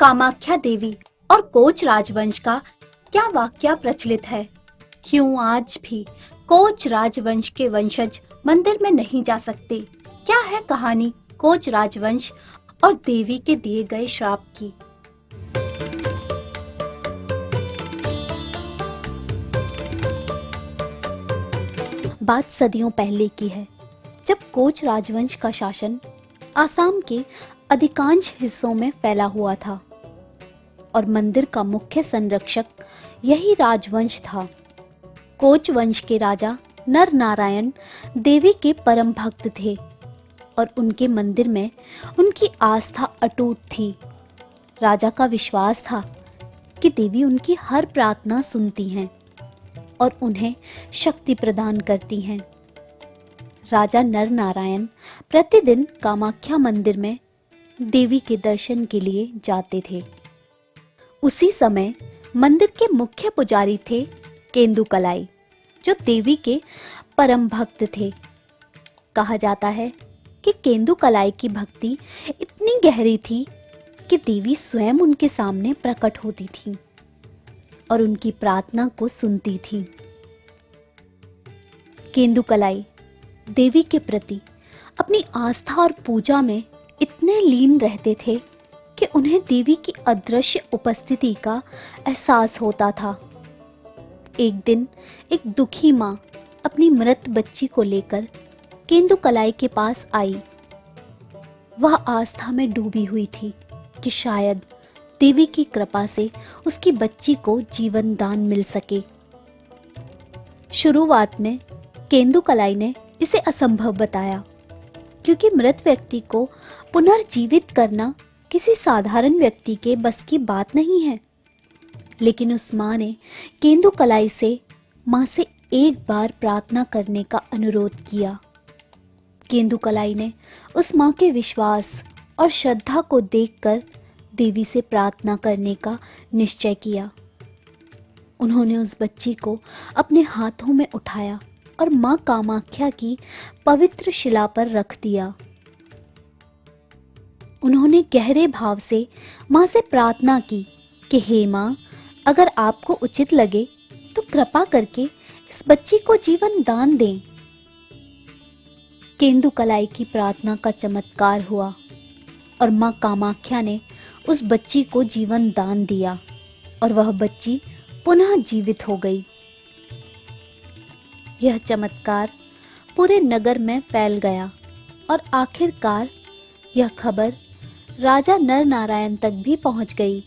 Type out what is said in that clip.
कामाख्या देवी और कोच राजवंश का क्या वाकया प्रचलित है? क्यों आज भी कोच राजवंश के वंशज मंदिर में नहीं जा सकते? क्या है कहानी कोच राजवंश और देवी के दिए गए श्राप की? बात सदियों पहले की है, जब कोच राजवंश का शासन आसाम के अधिकांश हिस्सों में फैला हुआ था और मंदिर का मुख्य संरक्षक यही राजवंश था। कोच वंश के राजा नर नारायण देवी के परम भक्त थे और उनके मंदिर में उनकी आस्था अटूट थी। राजा का विश्वास था कि देवी उनकी हर प्रार्थना सुनती हैं और उन्हें शक्ति प्रदान करती हैं। राजा नर नारायण प्रतिदिन कामाख्या मंदिर में देवी के दर्शन के लिए जाते थे। उसी समय मंदिर के मुख्य पुजारी थे केंदुकलाई, जो देवी के परम भक्त थे। कहा जाता है कि केंदुकलाई की भक्ति इतनी गहरी थी कि देवी स्वयं उनके सामने प्रकट होती थी और उनकी प्रार्थना को सुनती थी। केंदुकलाई देवी के प्रति अपनी आस्था और पूजा में इतने लीन रहते थे कि उन्हें देवी की अदृश्य उपस्थिति का एहसास होता था। एक दिन एक दुखी माँ अपनी मृत बच्ची को लेकर केंदुकलाई के पास आई। वह आस्था में डूबी हुई थी कि शायद देवी की कृपा से उसकी बच्ची को जीवन दान मिल सके। शुरुआत में केंदुकलाई ने इसे असंभव बताया, क्योंकि मृत व्यक्ति को पुनर्जीवित करना किसी साधारण व्यक्ति के बस की बात नहीं है। लेकिन उस माँ ने केंदुकलाई से माँ से एक बार प्रार्थना करने का अनुरोध किया। केंदुकलाई ने उस माँ के विश्वास और श्रद्धा को देखकर देवी से प्रार्थना करने का निश्चय किया। उन्होंने उस बच्ची को अपने हाथों में उठाया और माँ कामाख्या की पवित्र शिला पर रख दिया। उन्होंने गहरे भाव से माँ से प्रार्थना की कि हे माँ, अगर आपको उचित लगे तो कृपा करके इस बच्ची को जीवन दान दें। केंदुकलाई की प्रार्थना का चमत्कार हुआ और माँ कामाख्या ने उस बच्ची को जीवन दान दिया और वह बच्ची पुनः जीवित हो गई। यह चमत्कार पूरे नगर में फैल गया और आखिरकार यह खबर राजा नर नारायण तक भी पहुंच गई।